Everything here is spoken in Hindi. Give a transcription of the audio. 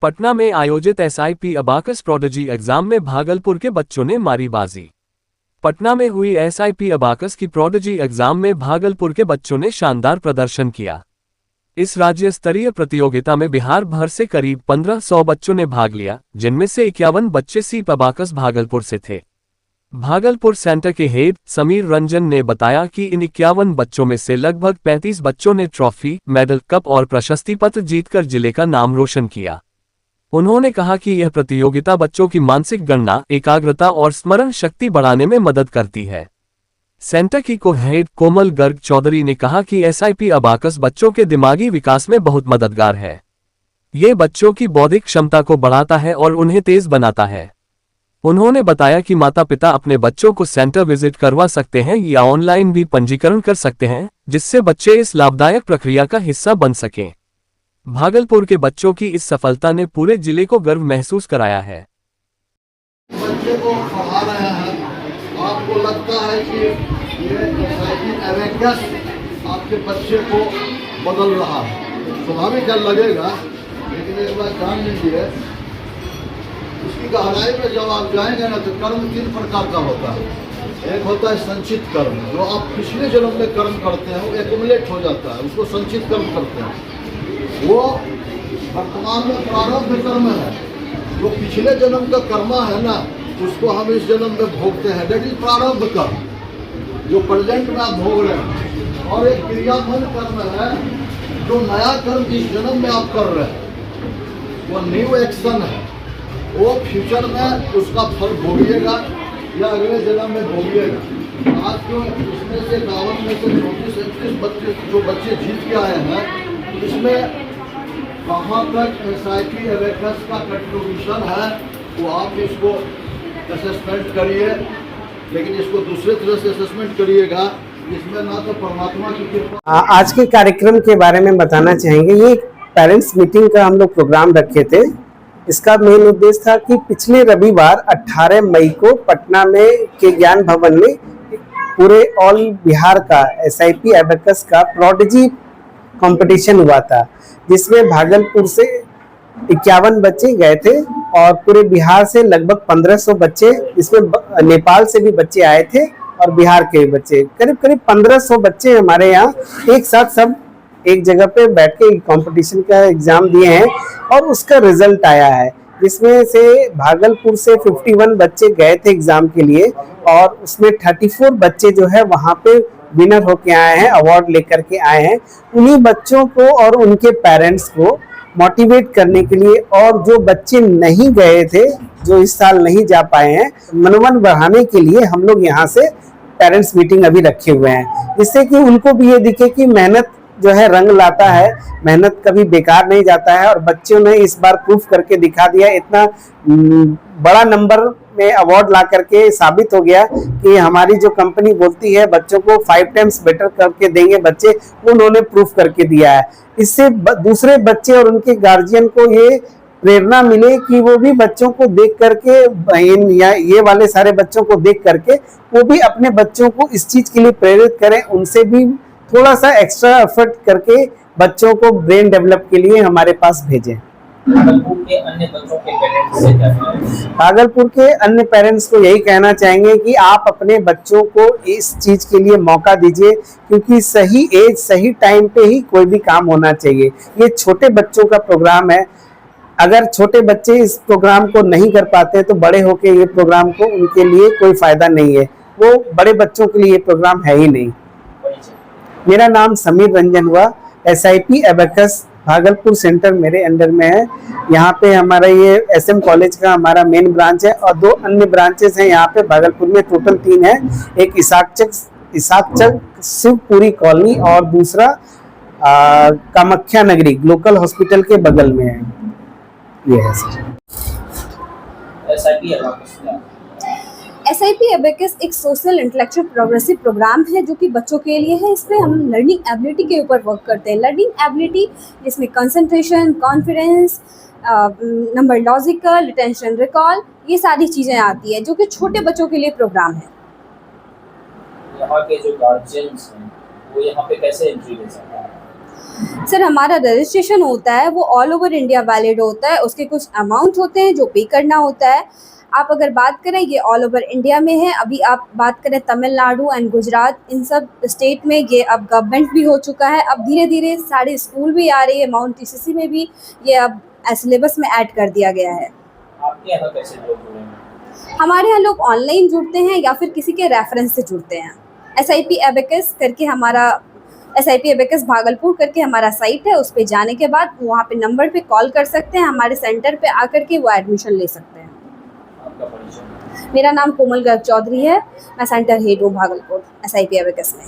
पटना में आयोजित एसआईपी अबाकस प्रोडिजी एग्जाम में भागलपुर के बच्चों ने मारी बाजी। पटना में हुई एसआईपी अबाकस की प्रोडिजी एग्जाम में भागलपुर के बच्चों ने शानदार प्रदर्शन किया। इस राज्य स्तरीय प्रतियोगिता में बिहार भर से करीब 1500 बच्चों ने भाग लिया, जिनमें से 51 बच्चे सीप अबाकस भागलपुर से थे। भागलपुर सेंटर के हेड समीर रंजन ने बताया कि इन 51 बच्चों में से लगभग 35 बच्चों ने ट्रॉफी, मेडल, कप और प्रशस्ति पत्र जीतकर जिले का नाम रोशन किया। उन्होंने कहा कि यह प्रतियोगिता बच्चों की मानसिक गणना, एकाग्रता और स्मरण शक्ति बढ़ाने में मदद करती है। सेंटर की को-हेड कोमल गर्ग चौधरी ने कहा कि एसआईपी अबाकस बच्चों के दिमागी विकास में बहुत मददगार है। ये बच्चों की बौद्धिक क्षमता को बढ़ाता है और उन्हें तेज बनाता है। उन्होंने बताया कि माता पिता अपने बच्चों को सेंटर विजिट करवा सकते हैं या ऑनलाइन भी पंजीकरण कर सकते हैं, जिससे बच्चे इस लाभदायक प्रक्रिया का हिस्सा बन सकें। भागलपुर के बच्चों की इस सफलता ने पूरे जिले को गर्व महसूस कराया है। बच्चे को पढ़ा रहे हैं, आपको लगता है कि ये एसआईपी अबाकस आपके बच्चे को बदल रहा है, स्वाभाविक लगेगा, लेकिन एक बार जान लीजिए, उसकी गहराई में जब आप जाएंगे ना तो कर्म 3 प्रकार का होता है। एक होता है संचित कर्म, जो आप पिछले जन्म में कर्म करते हैं वो एक्युमुलेट हो जाता है, उसको संचित कर्म करते हैं। वो वर्तमान में प्रारब्ध कर्म है, जो पिछले जन्म का कर्मा है ना, उसको हम इस जन्म में भोगते हैं, दैट इज प्रारब्ध कर्म, जो प्रेजेंट में आप भोग रहे हैं। और एक क्रियाफल कर्म है, जो नया कर्म इस जन्म में आप कर रहे हैं, वो न्यू एक्शन है, वो फ्यूचर में उसका फल भोगिएगा या अगले जन्म में भोगिएगा। आज जो इसमें से 52 में से 34-35 बच्चे जो बच्चे जीत के आए हैं, इसमें कहाँ तक एसआईपी अबाकस का कंट्रीब्यूशन है वो आप इसको असेसमेंट करिए, लेकिन इसको दूसरे तरह से असेसमेंट करिएगा, इसमें ना तो परमात्मा की कृपा। आज के कार्यक्रम के बारे में बताना चाहेंगे। ये पेरेंट्स मीटिंग का हम लोग प्रोग्राम रखे थे। इसका मेन उद्देश्य था कि पिछले रविवार 18 मई को पटना में के ज्ञान भवन में पूरे ऑल बिहार का एसआईपी अबाकस का प्रोडिजी कंपटीशन हुआ था, जिसमें भागलपुर से 51 बच्चे गए थे और पूरे बिहार से लगभग 1500 बच्चे, इसमें नेपाल से भी बच्चे आए थे और बिहार के भी बच्चे, करीब 1500 बच्चे हमारे यहाँ एक साथ सब एक जगह पे बैठ के कंपटीशन का एग्जाम दिए हैं और उसका रिजल्ट आया है, जिसमें से भागलपुर से 51 बच्चे गए थे एग्जाम के लिए और उसमें 34 बच्चे जो है वहाँ पे विनर होके आए हैं, अवार्ड लेकर के आए हैं। उन्हीं बच्चों को और उनके पेरेंट्स को मोटिवेट करने के लिए, और जो बच्चे नहीं गए थे, जो इस साल नहीं जा पाए हैं, मनोबल बढ़ाने के लिए हम लोग यहाँ से पेरेंट्स मीटिंग अभी रखे हुए हैं, जिससे कि उनको भी ये दिखे कि मेहनत जो है रंग लाता है, मेहनत कभी बेकार नहीं जाता है। और बच्चों ने इस बार प्रूफ करके दिखा दिया, इतना बड़ा नंबर में अवार्ड ला करके साबित हो गया कि हमारी जो कंपनी बोलती है बच्चों को 5 टाइम्स बेटर करके देंगे बच्चे, उन्होंने प्रूफ करके दिया है। इससे दूसरे बच्चे और उनके गार्जियन को ये प्रेरणा मिले कि वो भी बच्चों को देख करके, ये वाले सारे बच्चों को देख करके वो भी अपने बच्चों को इस चीज के लिए प्रेरित करें, उनसे भी थोड़ा सा एक्स्ट्रा एफर्ट करके बच्चों को ब्रेन डेवलप के लिए हमारे पास भेजें। भागलपुर के अन्य बच्चों के पेरेंट्स से क्या कहें? भागलपुर के अन्य पेरेंट्स को यही कहना चाहेंगे कि आप अपने बच्चों को इस चीज के लिए मौका दीजिए, क्योंकि सही एज सही टाइम पे ही कोई भी काम होना चाहिए। ये छोटे बच्चों का प्रोग्राम है, अगर छोटे बच्चे इस प्रोग्राम को नहीं कर पाते तो बड़े होके ये प्रोग्राम को उनके लिए कोई फायदा नहीं है, वो बड़े बच्चों के लिए ये प्रोग्राम है ही नहीं। मेरा नाम समीर रंजन हुआ, एसआईपी अबाकस भागलपुर सेंटर मेरे अंडर में है। यहाँ पे हमारा ये एसएम कॉलेज का हमारा मेन ब्रांच है और 2 अन्य ब्रांचेस हैं यहाँ पे भागलपुर में, टोटल 3 है। एक इसाकचक शिवपुरी कॉलोनी और दूसरा कामाख्या नगरी लोकल हॉस्पिटल के बगल में है। ये है सर। एसआईपी अबाकस एक सोशल इंटेलेक्चुअल प्रोग्रेसिव प्रोग्राम है जो कि बच्चों के लिए है। इसमें हम लर्निंग एबिलिटी के ऊपर वर्क करते हैं। लर्निंग एबिलिटी जिसमें concentration, confidence, number logical, retention, recall, ये सारी चीज़ें आती है जो कि छोटे बच्चों के लिए प्रोग्राम है। यहाँ के जो गार्जियंस हैं वो यहाँ पे कैसे एंट्री ले सकते हैं? सर हमारा रजिस्ट्रेशन होता है वो ऑल ओवर इंडिया वैलिड होता है, उसके कुछ अमाउंट होते हैं जो पे करना होता है। आप अगर बात करें ये ऑल ओवर इंडिया में है, अभी आप बात करें तमिलनाडु एंड गुजरात, इन सब स्टेट में ये अब गवर्नमेंट भी हो चुका है। अब धीरे धीरे सारे स्कूल भी आ रही है, माउंट टीसीसी में भी ये अब सिलेबस में ऐड कर दिया गया है। आपके यहाँ कैसे लोग जुड़े हैं? हमारे यहाँ लोग ऑनलाइन जुड़ते हैं या फिर किसी के रेफरेंस से जुड़ते हैं। SIP एबेकस करके हमारा SIP एबेकस भागलपुर करके हमारा साइट है, उस पे जाने के बाद वहाँ पे नंबर पे कॉल कर सकते हैं, हमारे सेंटर पे आकर के वो एडमिशन ले सकते हैं। आपका परिचय? मेरा नाम कोमल गर्ग चौधरी है, मैं सेंटर हेड हूँ भागलपुर SIP एबेकस में।